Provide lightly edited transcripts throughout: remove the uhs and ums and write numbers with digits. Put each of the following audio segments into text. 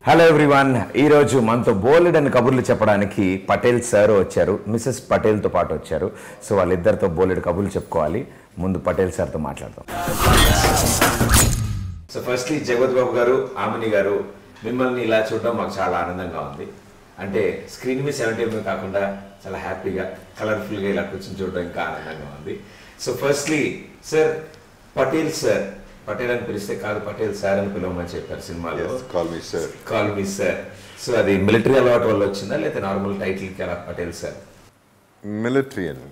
Hello everyone, ఈరోజు మనతో బోలెడ్ అని కబుర్లు చెప్పడానికి పటేల్ సార్ వచ్చారు, మిసెస్ పటేల్తో పాటు వచ్చారు. సో వాళ్ళిద్దరితో బోలెడ్ కబుర్లు చెప్పుకోవాలి. ముందు పటేల్ సార్తో మాట్లాడదాం. సో ఫస్ట్లీ జగత్ బాబు గారు, ఆమని గారు, మిమ్మల్ని ఇలా చూడడం మాకు చాలా ఆనందంగా ఉంది. అంటే స్క్రీన్ మీద 70 కాకుండా చాలా హ్యాపీగా కలర్ఫుల్గా ఇలా కూర్చొని చూడడం ఇంకా ఆనందంగా ఉంది. So firstly sir, Patel sir, Patel అని పిలిస్తే కాదు పటేల్ సార్ అని పిలవమని చెప్పారు సినిమాలో. Call me sir. సో అది మిలిటరీ అలవాటు వల్ల వచ్చిందా లేకపోతే నార్మల్ టైటిల్కి అలా పటేల్ సార్? మిలిటరీ అండి.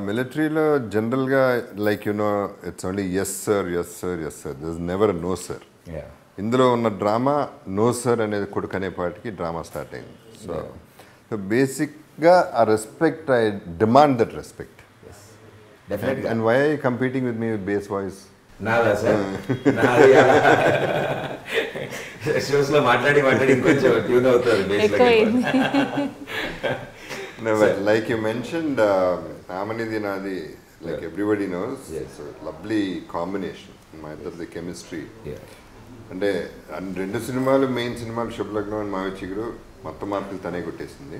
మిలిటరీలో జనరల్గా like it's only yes sir, yes sir, yes sir, this never no sir. ఇందులో ఉన్న డ్రామా నో సార్ అనేది కొడుకు అనేపాటికి డ్రామా స్టార్ట్ అయింది. సో బేసిక్గా ఆ respect, I demand that respect. And why I competing with me with base voice? నాదా sir, shows లో మాట్లాడి ఇంకొంచెం ట్యూన్ అవుతుంది. Like you mentioned, Amanidi Nadi, like everybody knows, it's a lovely combination. My the chemistry. అంటే రెండు సినిమాలు main సినిమాలు Subhalagnam and మావి చిగురు మొత్తం మార్కులు తనే కొట్టేసింది.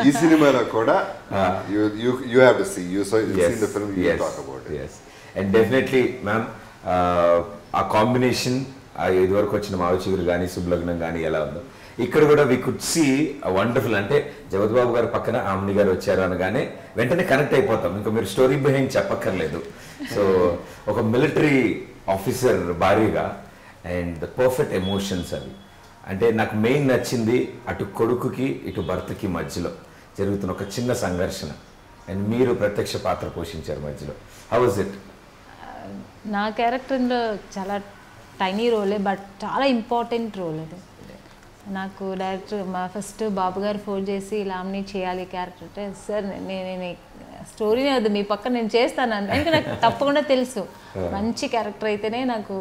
ఈ సినిమాలో కూడా you have to see, you seen the film, you talk about it. Yes, and definitely ma'am, ఆ కాంబినేషన్ ఇదివరకు వచ్చిన మావి చిగురు కానీ శుభలగ్నం కానీ ఎలా ఉందో ఇక్కడ కూడా వి కుడ్ సీ వండర్ఫుల్. అంటే జగత్ బాబు గారు పక్కన ఆమ్ని గారు వచ్చారు అనగానే వెంటనే కనెక్ట్ అయిపోతాం. ఇంకా మీరు స్టోరీ బిహైండ్ చెప్పక్కర్లేదు. సో ఒక మిలిటరీ ఆఫీసర్ భారీగా అండ్ ద పర్ఫెక్ట్ ఎమోషన్స్ అవి. అంటే నాకు మెయిన్ నచ్చింది అటు కొడుకుకి ఇటు భర్తకి మధ్యలో జరుగుతున్న ఒక చిన్న సంఘర్షణ అండ్ మీరు ప్రత్యక్ష పాత్ర పోషించారు మధ్యలో. How was it? నా క్యారెక్టర్లో చాలా టైనీ రోలే, బట్ చాలా ఇంపార్టెంట్ రోల్ అది. నాకు డైరెక్టర్ ఫస్ట్ బాబు గారు ఫోన్ చేసి ఇలా ఆమ్ని చేయాలి క్యారెక్టర్ అంటే, సార్ నేను స్టోరీనే వద్దు మీ పక్కన నేను చేస్తాను అంటే నాకు తప్పకుండా తెలుసు మంచి క్యారెక్టర్ అయితేనే నాకు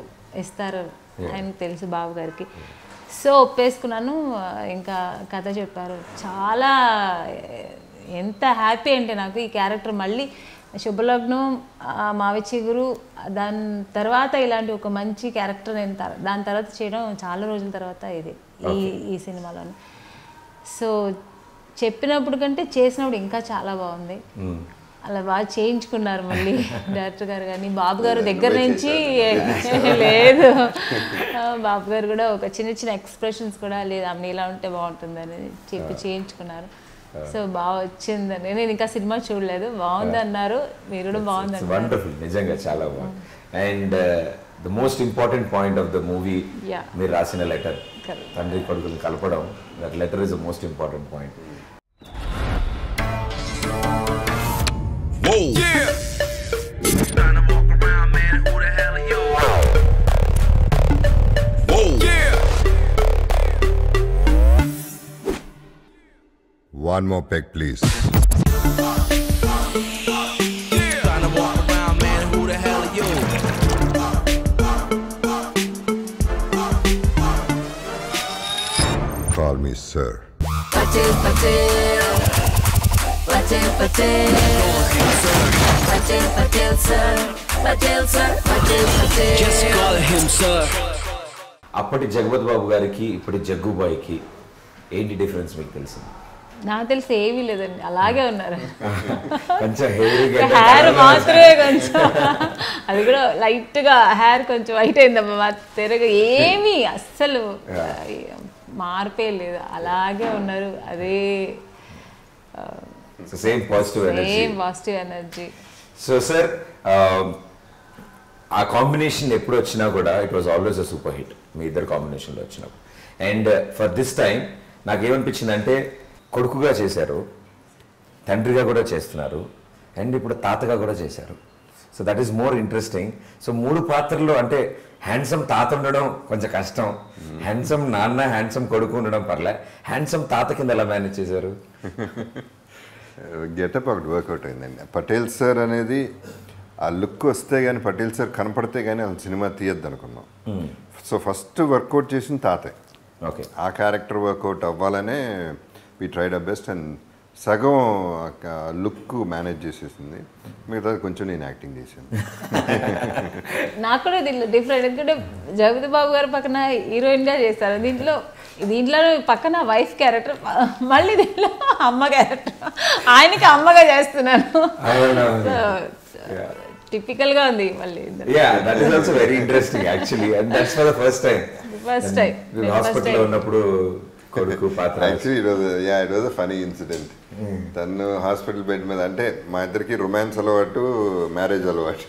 ఇస్తారు ఆయనకు తెలుసు బాబు గారికి. సో ఒప్పేసుకున్నాను. ఇంకా కథ చెప్పారు. చాలా ఎంత హ్యాపీ అంటే నాకు ఈ క్యారెక్టర్ మళ్ళీ శుభలగ్నం, మావి చిగురు, దాని తర్వాత ఇలాంటి ఒక మంచి క్యారెక్టర్ నేను దాని తర్వాత చేయడం చాలా రోజుల తర్వాత ఇది ఈ సినిమాలోనే. సో చెప్పినప్పుడు కంటే చేసినప్పుడు ఇంకా చాలా బాగుంది. అలా బాగా చేయించుకున్నారు మళ్ళీ డైరెక్టర్ గారు కానీ బాబు గారు దగ్గర నుంచి. లేదు, బాబు గారు కూడా ఒక చిన్న చిన్న ఎక్స్ప్రెషన్స్ కూడా లేదు అమ్మ ఇలా ఉంటే బాగుంటుందని చెప్పి చేయించుకున్నారు. సో బాగా వచ్చిందని. నేను ఇంకా సినిమా చూడలేదు, బాగుంది అన్నారు మీరు కూడా, బాగుంది అన్నారు. వండర్ఫుల్, నిజంగా చాలా బాగుంది. And the most important point of the movie మీరు రాసిన లెటర్, తండ్రి కొడుకుని కలపడం, that letter is the most important point. One more peg, please. Call me sir. Patel, Patel. Patel, Patel. Patel, Patel, sir. Patel, sir. Patel, Patel. Just call him sir. అప్పటి జగపతి బాబు గారికి ఇప్పటి jug బాయ్కి ఏంటి difference మీకు తెలిసింది? నాకు తెలిసి ఏమీ లేదండి, అలాగే ఉన్నారు. కొంచెం హెయిర్ మాత్రమే కొంచెం, అది కూడా లైట్గా హెయిర్ కొంచెం వైట్ అయిందమ్మా, తెరగా ఏమీ అస్సలు మార్పే లేదు, అలాగే ఉన్నారు. అదే same positive energy. So sir, ఆ కాంబినేషన్ ఎప్పుడు వచ్చినా కూడా it was always a super hit మీ ఇద్దరు కాంబినేషన్లో వచ్చినప్పుడు. అండ్ ఫర్ దిస్ టైం నాకేమనిపించింది అంటే కొడుకుగా చేశారు, తండ్రిగా కూడా చేస్తున్నారు, అండ్ ఇప్పుడు తాతగా కూడా చేశారు. So that is more interesting. So 3 పాత్రలు అంటే హ్యాండ్సమ్ తాత ఉండడం కొంచెం కష్టం, హ్యాండ్సమ్ నాన్న, హ్యాండ్సమ్ కొడుకు ఉండడం పర్లే, హ్యాండ్సమ్ తాత కింద ఎలా మేనేజ్ చేశారు? గెటప్ ఒకటి వర్కౌట్ అయిందండి. పటేల్ సార్ అనేది ఆ లుక్ వస్తే కానీ, పటేల్ సార్ కనపడితే కానీ అసలు సినిమా తీయద్దు అనుకున్నాం. సో ఫస్ట్ వర్కౌట్ చేసిన తాతే. ఓకే, ఆ క్యారెక్టర్ వర్కౌట్ అవ్వాలనే we tried our best. And సగం లుక్ మేనేజ్ చేసేసింది, మిగతా కొంచెం నేను యాక్టింగ్ చేశాను. నాకు కూడా దీంట్లో డిఫరెంట్, ఎందుకంటే జగపతి బాబు గారు పక్కన హీరోయిన్గా చేస్తారు, దీంట్లో పక్కన వైఫ్ క్యారెక్టర్, మళ్ళీ దీంట్లో అమ్మ క్యారెక్టర్, ఆయనకి అమ్మగా చేస్తున్నాను. టిపికల్ గా ఉంది మళ్ళీ. That is also very interesting actually, and that's for the first time హాస్పిటల్లో ఉన్నప్పుడు కొడుకు పాత్ర. Actually it was a funny incident. తను హాస్పిటల్ బెడ్ మీద, అంటే మా ఇద్దరికి రొమాన్స్ అలవాటు, మ్యారేజ్ అలవాటు.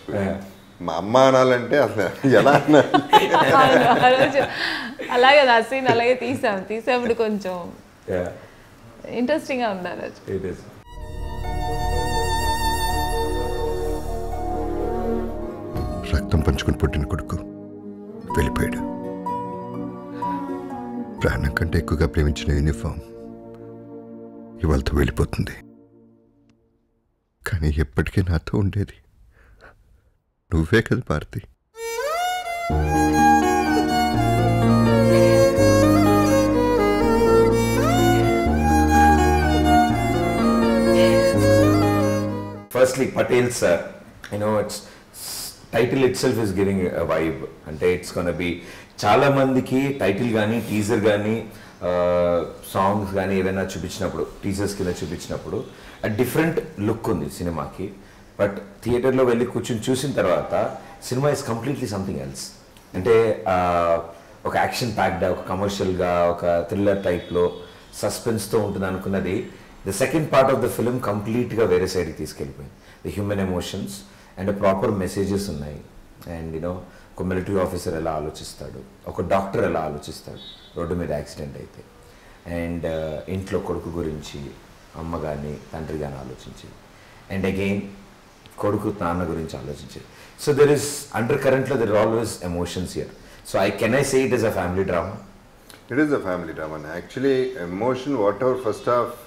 మా అమ్మ అనాలంటే అసలు ఎలా అనాలి, అలాగే ఆ సీన్ అలాగే తీసాప్పుడు కొంచెం ఇంట్రెస్టింగ్ గా ఉండాలి. రక్తం పంచుకుని పుట్టిన కొడుకు వెళ్ళిపోయాడు. ప్రాణం కంటే ఎక్కువగా ప్రేమించిన యూనిఫామ్ ఇవాళతో వెళ్ళిపోతుంది. కానీ ఎప్పటికీ నాతో ఉండేది నువ్వే కదా Bharati. Firstly, Patel sir, it's title itself is giving a vibe. అంటే it's gonna be చాలా మందికి టైటిల్ కానీ టీజర్ కానీ సాంగ్స్ కానీ ఏదైనా చూపించినప్పుడు, టీజర్స్ కింద చూపించినప్పుడు డిఫరెంట్ లుక్ ఉంది సినిమాకి. బట్ థియేటర్లో వెళ్ళి కూర్చొని చూసిన తర్వాత cinema is completely something else. అంటే ఒక యాక్షన్ ప్యాక్డ్, ఒక కమర్షియల్గా, ఒక థ్రిల్లర్ టైప్లో సస్పెన్స్తో ఉంటుంది అనుకున్నది the second part of the film కంప్లీట్గా వేరే సైడ్కి తీసుకెళ్ళిపోయింది. The human emotions and proper messages ఉన్నాయి. అండ్ ఒక మిలిటరీ ఆఫీసర్ ఎలా ఆలోచిస్తాడు, ఒక డాక్టర్ ఎలా ఆలోచిస్తాడు రోడ్డు మీద యాక్సిడెంట్ అయితే, అండ్ ఇంట్లో కొడుకు గురించి అమ్మ కానీ తండ్రి కానీ ఆలోచించి, అండ్ అగైన్ కొడుకు నాన్న గురించి ఆలోచించి. సో దెర్ ఇస్ అండర్ కరెంట్లో there always emotions here. So can I say it is a family drama? It is a family drama. Actually emotion what ever first half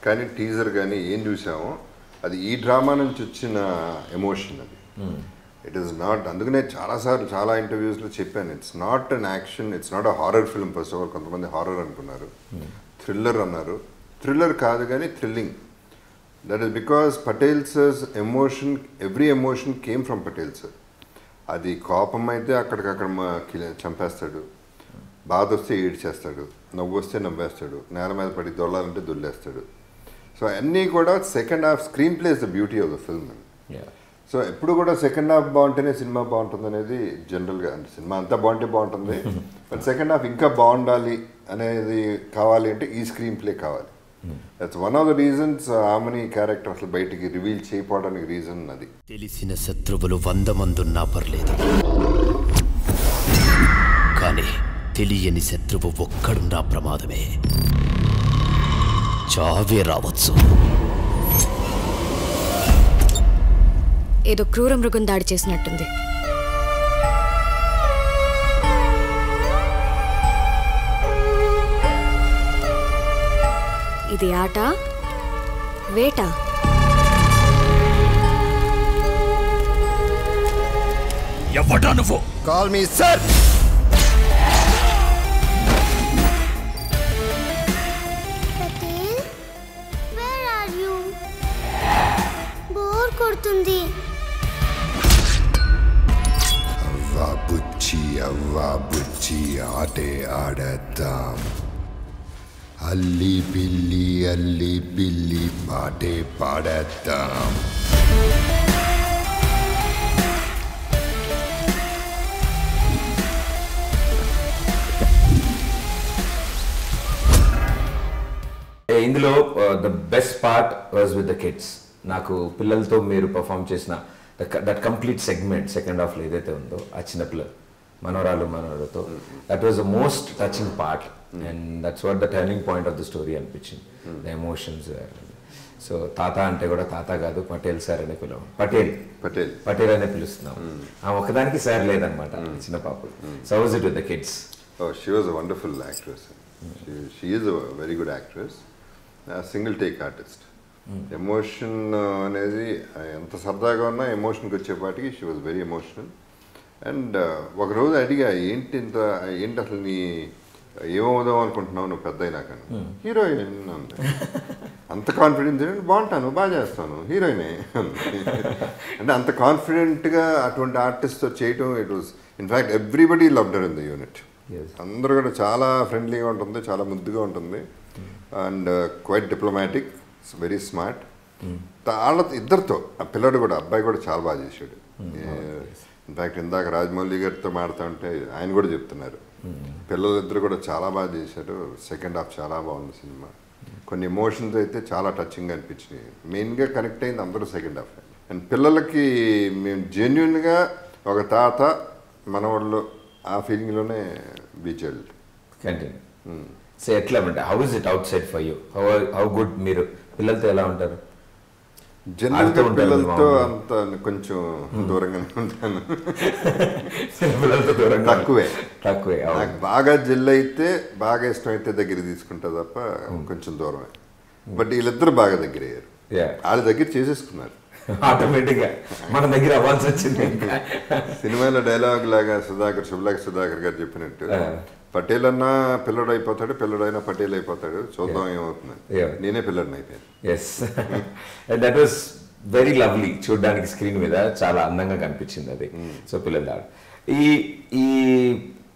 కానీ టీజర్ కానీ ఏం చూసామో అది ఈ డ్రామా నుంచి వచ్చిన ఎమోషన్ అది. It is not, అందుకనే చాలాసార్లు చాలా ఇంటర్వ్యూస్లో చెప్పాను, it's not an action, it's not a horror film. First of all కొంతమంది హారర్ అనుకున్నారు, థ్రిల్లర్ అన్నారు. థ్రిల్లర్ కాదు కానీ thrilling. That is because Patel sir's emotion, every emotion came from Patel sir. అది కోపం అయితే అక్కడికక్కడ చంపేస్తాడు, బాధ వస్తే ఏడ్చేస్తాడు, నవ్వు వస్తే నవ్వేస్తాడు, నేల మీద పడి దొల్లాలంటే దొల్లేస్తాడు. సో అన్నీ కూడా second half screen play is the beauty of the film. So ఎప్పుడు కూడా సెకండ్ హాఫ్ బాగుంటేనే సినిమా బాగుంటుంది అనేది జనరల్గా, అంటే సినిమా అంతా బాగుంటే బాగుంటుంది, బట్ సెకండ్ హాఫ్ ఇంకా బాగుండాలి అనేది కావాలి అంటే ఈ స్క్రీన్ ప్లే కావాలి. That's one of the reasons ఆమెని క్యారెక్టర్ అసలు బయటికి రివీల్ చేయకపోవడానికి రీజన్ అది. తెలిసిన శత్రువులు 100 మంది ఉన్నా పర్లేదు, కానీ తెలియని శత్రువు ఒక్కడున్నా ప్రమాదమే, చావే రావచ్చు. ఏదో క్రూర మృగం దాడి చేసినట్టుంది. ఇది ఆట వేట. ఎవడా నువ్వు? Call me sir. అవ్వా బుచ్చి ఆటే ఆడతాం, అల్లి బిల్లి పాటే పాడతాం. ఇందులో the best part was with the kids. నాకు పిల్లలతో మీరు పర్ఫామ్ చేసిన దట్ కంప్లీట్ సెగ్మెంట్ సెకండ్ హాఫ్లో ఏదైతే ఉందో ఆ చిన్నపిల్లలు మనవరాలతో, that was the most touching part. And that's what the turning point of the story అనిపించింది. The emotions. సో తాత అంటే కూడా తాత కాదు, పటేల్ సార్ అనే పిలవం, పటేల్ అనే పిలుస్తున్నాం. ఆ ఒకదానికి సార్ లేదనమాట చిన్న పాపలు. So was it with the kids? She was a wonderful actress. She is a very good actress, single take artist. Emotion అనేది ఎంత సరదాగా ఉన్నా ఎమోషన్కి వచ్చేపాటికి she was very emotional. And ఒకరోజు అడిగా, ఏంటి అసలు నీ ఏమవుదాం అనుకుంటున్నావు నువ్వు పెద్ద అయినాక హీరోయిన్ అంది. అంత కాన్ఫిడెన్స్ ఏంటంటే బాగుంటాను బాగా చేస్తాను హీరోయినే అంటే అంత కాన్ఫిడెంట్గా అటువంటి ఆర్టిస్ట్తో చేయటం it was in fact everybody loved her in the unit. అందరూ కూడా చాలా ఫ్రెండ్లీగా ఉంటుంది, చాలా ముద్దుగా ఉంటుంది and quite diplomatic, very smart. వాళ్ళ ఇద్దరితో ఆ పిల్లడు కూడా అబ్బాయి కూడా చాలా బాగా చేశాడు. ఇన్ఫ్యాక్ట్ ఇందాక రాజమౌళి గారితో మాడుతూ ఉంటే ఆయన కూడా చెప్తున్నారు పిల్లలిద్దరు కూడా చాలా బాగా చేశారు. సెకండ్ హాఫ్ చాలా బాగుంది సినిమా. కొన్ని ఎమోషన్స్ అయితే చాలా టచింగ్ అనిపించినాయి. మెయిన్గా కనెక్ట్ అయింది అందరూ సెకండ్ హాఫ్. అండ్ పిల్లలకి మేము జెన్యున్గా ఒక తాత మనవాళ్ళు ఆ ఫీలింగ్లోనే బీచ్ సో ఎట్లా అంటే how is it out side for you? How good మీరు పిల్లలతో ఎలా ఉంటారు? జనరల్గా పిల్లలతో అంత కొంచెం దూరంగానే ఉంటాను. పిల్లలతో దూరంగా తక్కువే. నాకు బాగా జెల్ అయితే బాగా ఇష్టం అయితే దగ్గర తీసుకుంటా తప్ప కొంచెం దూరమే. బట్ వీళ్ళిద్దరు బాగా దగ్గర అయ్యారు. వాళ్ళ దగ్గర చేసేసుకున్నారు ఆటోమేటిక్గా, మన దగ్గర అవ్వాల్సి వచ్చింది. సినిమాలో డైలాగ్ లాగా సుధాకర్ గారు చెప్పినట్టు పటేల్ అన్నా పిల్లడు అయిపోతాడు, పిల్లడైనా పటేల్ అయిపోతాడు, చూద్దాం ఏమవుతుంది. నేనే పిల్లడిని అయిపోయాను. Yes, that was very lovely. చూడడానికి స్క్రీన్ మీద చాలా అందంగా కనిపించింది అది. సో పిల్లలు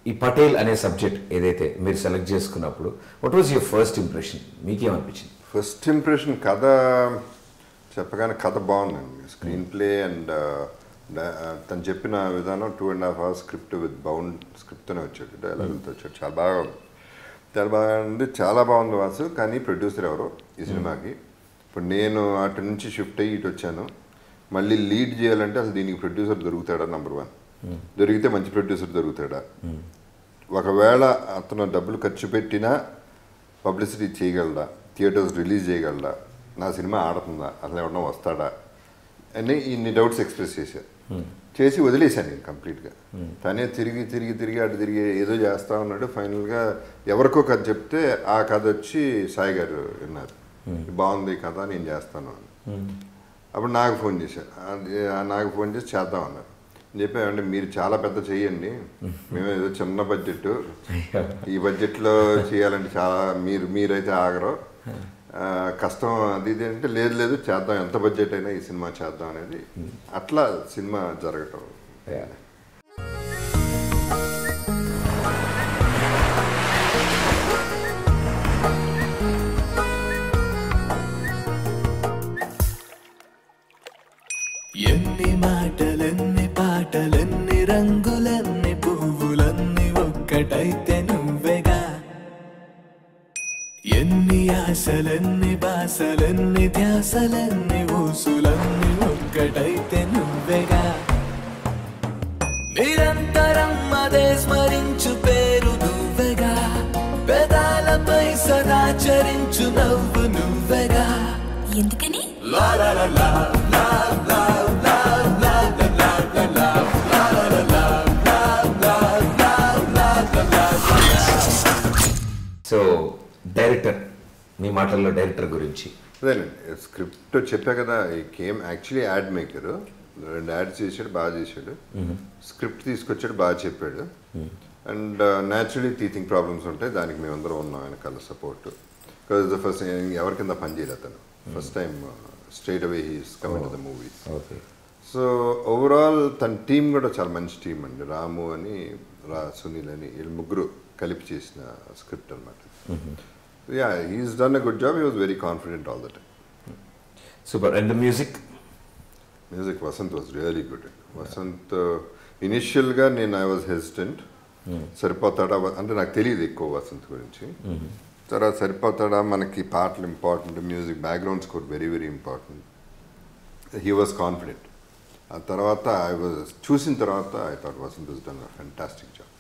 ఈ పటేల్ అనే సబ్జెక్ట్ ఏదైతే మీరు సెలెక్ట్ చేసుకున్నప్పుడు what was your first impression? మీకేమనిపించింది? ఫస్ట్ ఇంప్రెషన్ కథ చెప్పగానే కథ బాగుందండి. స్క్రీన్ ప్లే అండ్ తను చెప్పిన విధానం 2.5 hours స్క్రిప్ట్ విత్ బౌండ్ స్క్రిప్ట్తోనే వచ్చాడు, డైలాగులతో వచ్చాడు. చాలా బాగా ఉంది, చాలా బాగుంది వాసు. కానీ ప్రొడ్యూసర్ ఎవరో ఈ సినిమాకి. ఇప్పుడు నేను అటు నుంచి షిఫ్ట్ అయ్యి ఇటు వచ్చాను. మళ్ళీ లీడ్ చేయాలంటే అసలు దీనికి ప్రొడ్యూసర్ దొరుకుతాడా? నెంబర్ 1 దొరికితే మంచి ప్రొడ్యూసర్ దొరుకుతాడా? ఒకవేళ అతను డబ్బులు ఖర్చు పెట్టినా పబ్లిసిటీ చేయగలడా? థియేటర్స్ రిలీజ్ చేయగలడా? నా సినిమా ఆడుతుందా? అసలు ఎవరన్నా వస్తాడా అని ఇన్ని డౌట్స్ ఎక్స్ప్రెస్ చేసి వదిలేశాను నేను కంప్లీట్గా. తనే తిరిగి అటు తిరిగి ఏదో చేస్తా ఉన్నాడు. ఫైనల్గా ఎవరికో కథ చెప్తే ఆ కథ వచ్చి సాయి గారు విన్నారు, బాగుంది కథ నేను చేస్తాను అని. అప్పుడు నాకు ఫోన్ చేసి చేద్దాం అన్నారు. చెప్పామంటే మీరు చాలా పెద్ద చెయ్యండి, మేము ఏదో చిన్న బడ్జెట్, ఈ బడ్జెట్లో చేయాలంటే చాలా మీరైతే ఆగరు, కష్టం అది ఇది అంటే లేదు చేద్దాం, ఎంత బడ్జెట్ అయినా ఈ సినిమా చేద్దాం అనేది అట్లా సినిమా జరగటం. ఎన్ని మాటలెన్ని పాటలెన్ని రంగులెన్ని పువ్వులన్నీ ఒక్కటైతే నువ్వెగా, ఎన్ని ఆశలెన్ని బాసలెన్ని ధ్యాసలెన్ని ఊసులన్నీ ఒక్కటైతే నువ్వెగా, నిరంతరం అదే స్మరించు పేరు నువ్వెగా, పెదాలపై సదా చరించు నవ్వు నువ్వెగా. ఎందుకని లా లా లా లా లా లా లా లా లా లా లా. సో డైరెక్టర్, మీ మాటల్లో డైరెక్టర్ గురించి. అదేనండి, స్క్రిప్ట్ చెప్పా కదా, ఈ came actually add maker. 2 ads చేశాడు, బాగా చేశాడు. స్క్రిప్ట్ తీసుకొచ్చాడు, బాగా చెప్పాడు. అండ్ న్యాచురలీ టీచింగ్ ప్రాబ్లమ్స్ ఉంటాయి, దానికి మేమందరం ఉన్నాం వెనకాల సపోర్ట్. బికాజ్ ద ఫస్ట్ ఎవరి కింద పని చేయలేదు అతను, first time straight away he's coming to the movies. So overall తన టీం కూడా చాలా మంచి టీం అండి. రాము అని, సునీల్ అని, వీళ్ళు ముగ్గురు కలిపి చేసిన స్క్రిప్ట్ అనమాట. Yeah, he's done a good job. He was very confident all the time. Super. And the music? Music, Vasant was really good. Vasant, initialగా I was hesitant. సరిపోతాడా అంటే నాకు తెలియదు ఎక్కువ వసంత్ గురించి. తర్వాత సరిపోతాడా, మనకి పాటలు important, music background score very very important. He was confident. ఆ తర్వాత చూసిన తర్వాత I thought Vasant was done a fantastic job.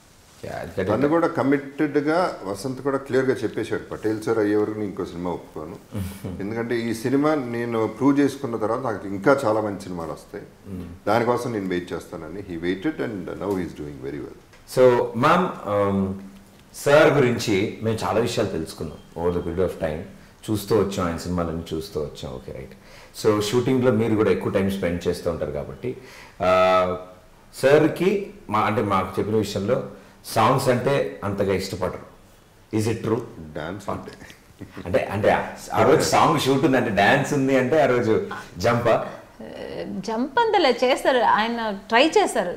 తను కూడా కమిటెడ్గా, వసంత్ కూడా క్లియర్గా చెప్పేశాడు, పటేల్ సార్ అయ్యే వరకు నేను ఇంకో సినిమా ఒప్పుకోను, ఎందుకంటే ఈ సినిమా నేను ప్రూవ్ చేసుకున్న తర్వాత నాకు ఇంకా చాలా మంచి సినిమాలు వస్తాయి, దానికోసం నేను వెయిట్ చేస్తానని. He weighted and now he's doing very well. So ma'am, sir గురించి మేము చాలా విషయాలు తెలుసుకున్నాం over the period of time. చూస్తూ వచ్చాం, ఆయన సినిమాలన్నీ చూస్తూ వచ్చాం. Okay, right. సో షూటింగ్లో మీరు కూడా ఎక్కువ టైం స్పెండ్ చేస్తూ ఉంటారు కాబట్టి సార్కి అంటే మాకు చెప్పిన విషయంలో సాంగ్స్ అంటే అంతగా ఇష్టపడరు. Is it true? డాన్స్ అంటే అంటే అంటే ఆ రోజు సాంగ్ షూట్ ఉంది అంటే డాన్స్ ఉంది అంటే ఆ రోజు జంపా? జంప్ అంతలే చేస్తారు ఆయన, ట్రై చేస్తారు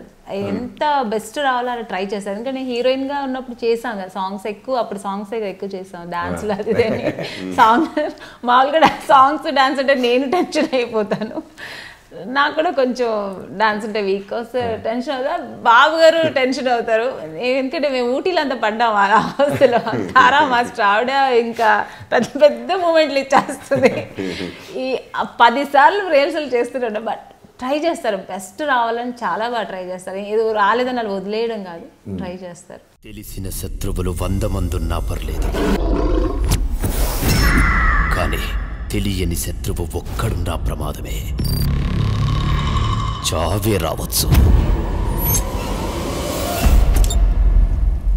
ఎంత బెస్ట్ రావాలో అలా ట్రై చేస్తారు. ఎందుకంటే హీరోయిన్గా ఉన్నప్పుడు చేసాం కదా సాంగ్స్ ఎక్కువ, అప్పుడు సాంగ్స్ ఎక్కువ చేసాం డాన్స్లో అది సాంగ్ మామూలుగా సాంగ్స్ డాన్స్ అంటే నేను టెన్షన్ అయిపోతాను. నాకు కూడా కొంచెం డాన్స్ అంటే వీక్ వస్తే టెన్షన్ అవుతారు, బాబు గారు టెన్షన్ అవుతారు. ఎందుకంటే మేము ఊటీలో అంతా పడ్డాం ఆ అవస్థలో. తారా మాస్టర్ ఆవిడ ఇంకా పెద్ద పెద్ద మూమెంట్లు ఇచ్చేస్తుంది. ఈ 10 సార్లు రిహర్సల్ చేస్తున్నాడు, బట్ ట్రై చేస్తారు బెస్ట్ రావాలని, చాలా బాగా ట్రై చేస్తారు. ఏదో రాలేదని వాళ్ళు వదిలేయడం కాదు, ట్రై చేస్తారు. తెలిసిన శత్రువులు 100 మందున్నా పర్లేదు, కానీ తెలియని శత్రువు ఒక్కడున్నా ప్రమాదమే. చావే రావచ్చు.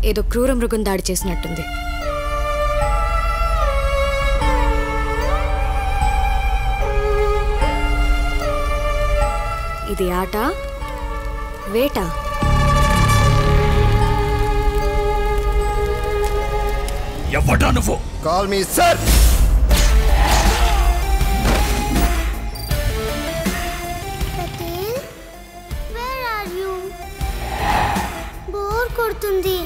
ఏదో క్రూర మృగం దాడి చేసినట్టుంది. ఇది ఆట వేట. ఎవడా నువ్వు? Call me sir. కొడుతుంది.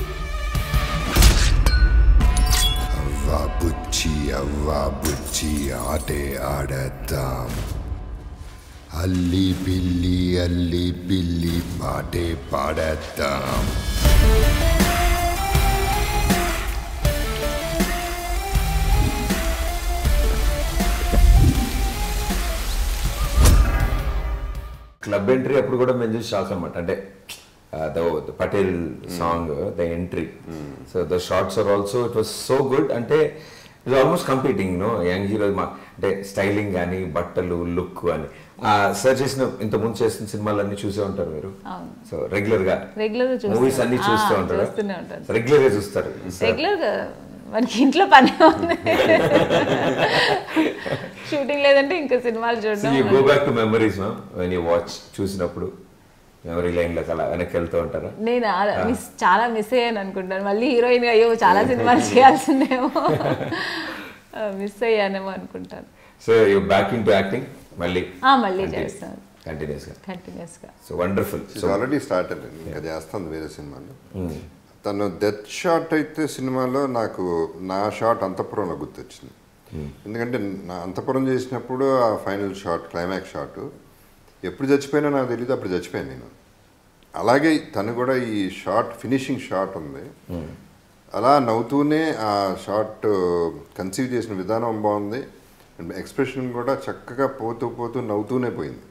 అవ్వా బుచ్చి ఆటే ఆడతాం. అల్లి బిల్లి పాటే పాడతాం. క్లబ్ ఎంట్రీ అప్పుడు కూడా మేము చూసి షాక్ అనమాట. అంటే the Patel song, the entry. So the shots are also, it was so good. అంటే it was almost competing, young hero అంటే స్టైలింగ్ కానీ బట్టలు లుక్ అని. సర్చ్ చేసిన ఇంతకుముందు చేసిన సినిమాలన్నీ చూసే ఉంటారు మీరు. సో రెగ్యులర్ గా మూవీస్ అన్ని చూస్తూ ఉంటారు, రెగ్యులర్ గా చూస్తారు. రెగ్యులర్ గా మనకి ఇంట్లో పని ఉంది, షూటింగ్ లేదంటే ఇంకా సినిమాలు చూడడం. You go back to memories when you watch, చూసినప్పుడు మెమరీ లైన్ లోకి అలా వెనక్కి వెళ్తూ ఉంటారా? నేను చాలా మిస్ అయ్యాను అనుకుంటాను. మళ్ళీ హీరోయిన్ అయ్యో చాలా సినిమాలు చేయాల్సిందేమో, మిస్ అయ్యానేమో అనుకుంటాను. So you back into acting మళ్ళీ చేస్తాను కంటిన్యూస్ గా. So wonderful. So already start అయ్యింది, ఇంకా చేస్తాను వేరే సినిమాలో. తను డెత్ షాట్ అయితే సినిమాలో నాకు నా షాట్ అంతఃపురంలో గుర్తొచ్చింది. ఎందుకంటే నా అంతఃపురం చేసినప్పుడు ఆ ఫైనల్ షాట్, క్లైమాక్స్ షాట్ ఎప్పుడు చచ్చిపోయినా నాకు తెలియదు, అప్పుడు చచ్చిపోయాను నేను. అలాగే తను కూడా ఈ షాట్, ఫినిషింగ్ షాట్ ఉంది, అలా నవ్వుతూనే ఆ షాట్ కన్సీవ్ చేసిన విధానం బాగుంది. అండ్ ఎక్స్ప్రెషన్ కూడా చక్కగా పోతూ నవ్వుతూనే పోయింది.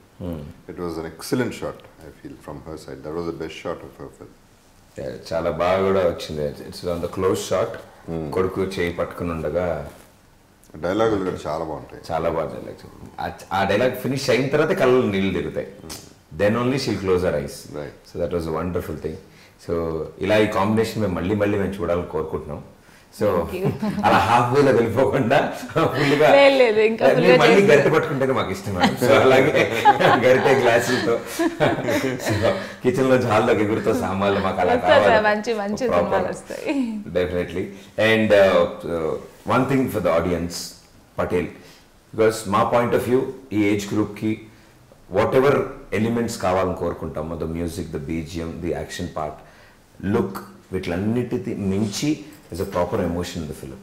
It was an excellent shot I feel from her side. That was the best shot of her film. చాలా బాగా కూడా వచ్చింది. It's on the close shot, కొడుకు చేయి పట్టుకుని ఉండగా. డైలాగులు కూడా చాలా బాగుంటాయి, చాలా బాగా డైలాగ్. ఆ డైలాగ్ ఫినిష్ అయిన తర్వాత కళ్ళు నీళ్ళు తిరుగుతాయి. Then only she'll close our eyes. So that was wonderful thing. So ఇలా ఈ కాంబినేషన్ మేము మళ్ళీ మేము చూడాలని కోరుకుంటున్నాం. సో అలా హాఫ్ వేలో వెళ్ళిపోకుండా ఫుల్గా మళ్ళీ గరిటె పట్టుకుంటేనే మాకు ఇష్టం. సో అలాగే గరిటె గ్లాసులతో కిచెన్ లో హాల్లోకి ఎగురుతో సామాన్లు మాకు అలా కావాలి definitely. And one thing for the audience, Patel, because మా పాయింట్ ఆఫ్ వ్యూ ఈ ఏజ్ గ్రూప్కి వాట్ ఎవర్ ఎలిమెంట్స్ కావాలని కోరుకుంటాము, the music, the BGM, the action part, look, వీటిలన్నిటి మించి is a proper emotion in the film.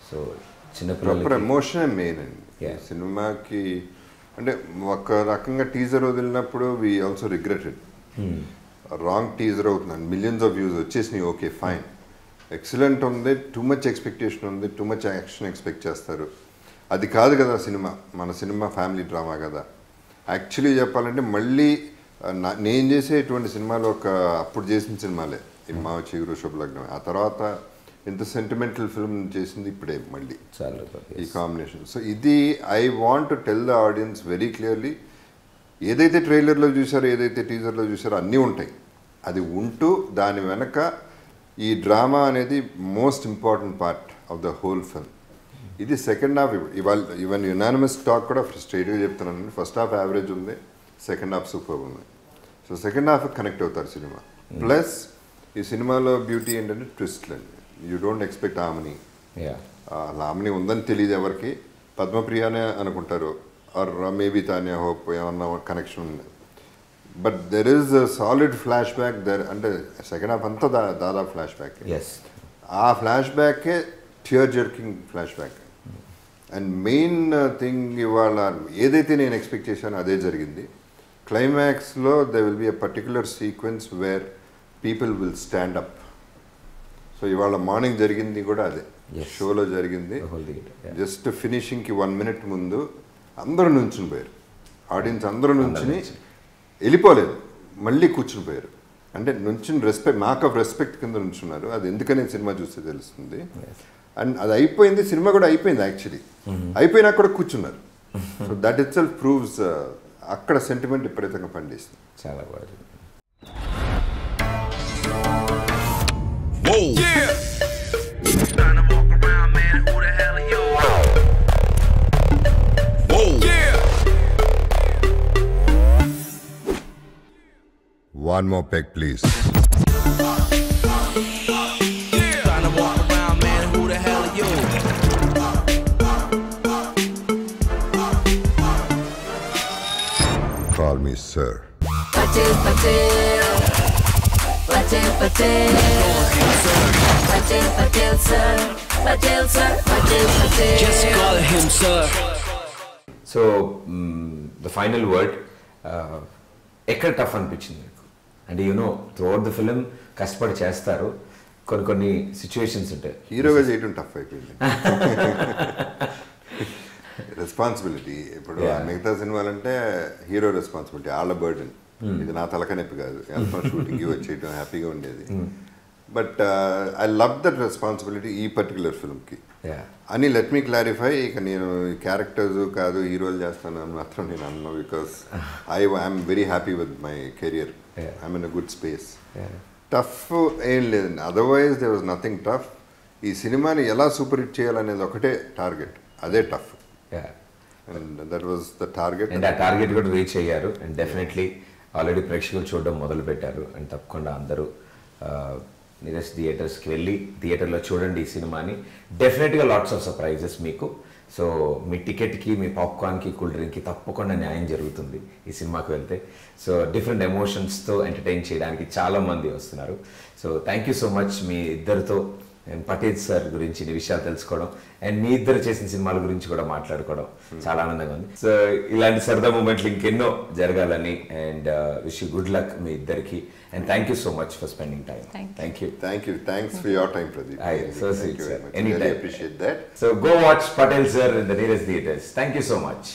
So proper emotion main అండి సినిమాకి. అంటే ఒక రకంగా టీజర్ వదిలినప్పుడు we also regretted, wrong teaser అవుతుందండి, మిలియన్స్ ఆఫ్ వ్యూస్ వచ్చేసినాయి. ఓకే ఫైన్, ఎక్సలెంట్ ఉంది, టూ మచ్ ఎక్స్పెక్టేషన్ ఉంది, టూ మచ్ యాక్షన్ ఎక్స్పెక్ట్ చేస్తారు. అది కాదు కదా సినిమా, మన సినిమా ఫ్యామిలీ డ్రామా కదా. యాక్చువల్లీ చెప్పాలంటే మళ్ళీ నేను చేసేటువంటి సినిమాలు అప్పుడు చేసిన సినిమాలే, ఇమ్మ చిగురు శుభలగ్నం. ఆ తర్వాత ఇంత సెంటిమెంటల్ ఫిల్మ్ చేసింది ఇప్పుడే మళ్ళీ ఈ కాంబినేషన్. సో ఇది I want to tell the audience very clearly, ఏదైతే ట్రైలర్లో చూసారో, ఏదైతే టీజర్లో చూసారో అన్నీ ఉంటాయి. అది ఉంటూ దాని వెనక ఈ డ్రామా అనేది most important part of the whole film. ఇది సెకండ్ హాఫ్ ఇవాళ ఈవెన్ యునానిమస్ టాక్ కూడా స్ట్రైట్గా చెప్తున్నాను, ఫస్ట్ హాఫ్ యావరేజ్ ఉంది, సెకండ్ హాఫ్ సూపర్ ఉంది. సో సెకండ్ హాఫ్ కనెక్ట్ అవుతారు సినిమా. ప్లస్ ఈ సినిమాలో బ్యూటీ ఏంటంటే ట్విస్ట్లు అండి. యూ డోంట్ ఎక్స్పెక్ట్ ఆమెని. Yeah. ఆమెని ఉందని తెలియదు ఎవరికి, పద్మప్రియనే అనుకుంటారు, ఆర్ మేబీ తాన్యా హోప్ ఏమన్నా కనెక్షన్ ఉంది. But there is a solid flashback there, అంటే సెకండ్ హాఫ్ అంతా దాదాపు ఫ్లాష్ బ్యాక్. Yes. ఆ ఫ్లాష్ బ్యాకే tear jerking flashback. And main thing ఇవాళ ఏదైతే నేను ఎక్స్పెక్ట్ చేశానో అదే జరిగింది. క్లైమాక్స్లో they will be a particular sequence where people will stand up. So ఇవాళ మార్నింగ్ జరిగింది కూడా అదే, షోలో జరిగింది. జస్ట్ ఫినిషింగ్కి 1 minute ముందు అందరూ నుంచుని పోయారు, ఆడియన్స్ అందరూ నుంచుని వెళ్ళిపోలేదు, మళ్ళీ కూర్చుని పోయారు. అంటే నుంచుని రెస్పెక్ట్, మార్క్ ఆఫ్ రెస్పెక్ట్ కింద నుంచున్నారు. అది ఎందుకనే సినిమా చూస్తే తెలుస్తుంది. అండ్ అది అయిపోయింది, సినిమా కూడా అయిపోయింది యాక్చువల్లీ. అయిపోయినా కూడా కూర్చున్నారు. So that it self proves అక్కడ సెంటిమెంట్ విపరీతంగా పండిస్తుంది. చాలా బాగుంది. One more peg, please. Call me sir. Patel, Patel. Patel, Patel. Patel, Patel, sir. Patel, sir. Patel, Patel. Just call him sir. So the final word, ఎక్కడ tough అనిపించింది మీకు? అంటే you know throughout the film కష్టపడి చేస్తారు, కొన్ని situations ఉంటాయి. హీరోగా చేయడం టఫ్ అయిపోయింది. రెస్పాన్సిబిలిటీ ఇప్పుడు మిగతా సినిమాలంటే హీరో రెస్పాన్సిబిలిటీ, వాళ్ళ బర్డెన్. ఇది నా తలకనొప్పి కాదు, షూటింగ్కి వచ్చేయడం హ్యాపీగా ఉండేది. But I love that responsibility ఈ పర్టికులర్ ఫిల్మ్కి. అని లెట్ మీ క్లారిఫై, ఇక నేను క్యారెక్టర్స్ కాదు హీరోలు చేస్తాను అని మాత్రం నేను అన్నా. Because I'm very happy with my career, I'm in a good space. Tough ఏం లేదండి, otherwise they was nothing tough. ఈ సినిమాని ఎలా సూపర్ హిట్ చేయాలనేది ఒకటే టార్గెట్, అదే tough. And that was the target. And ఆ టార్గెట్ కూడా రీచ్ అయ్యారు. అండ్ డెఫినెట్లీ ఆల్రెడీ ప్రేక్షకులు చూడడం మొదలు పెట్టారు. అండ్ తప్పకుండా అందరూ నియరెస్ట్ థియేటర్స్కి వెళ్ళి థియేటర్లో చూడండి ఈ సినిమాని. డెఫినెట్గా లాట్స్ ఆఫ్ సర్ప్రైజెస్ మీకు. సో మీ టికెట్కి, మీ పాప్కార్న్కి, కూల్ డ్రింక్కి తప్పకుండా న్యాయం జరుగుతుంది ఈ సినిమాకి వెళ్తే. సో డిఫరెంట్ ఎమోషన్స్తో ఎంటర్టైన్ చేయడానికి చాలామంది వస్తున్నారు. So thank you so much మీ ఇద్దరితో అండ్ పటేల్ సార్ గురించి విషయాలు తెలుసుకోవడం అండ్ మీ ఇద్దరు చేసిన సినిమాల గురించి కూడా మాట్లాడుకోవడం చాలా ఆనందంగా ఉంది. సో ఇలాంటి సరదా మూమెంట్లు ఇంకెన్నో జరగాలని and wish you good luck మీ ఇద్దరికి. And thank you so much for spending time. Thank you. Thanks for your time, Pradeep. So sweet, sir. Anytime. Really appreciate that. So go watch Patel sir in the nearest theaters. Thank you so much.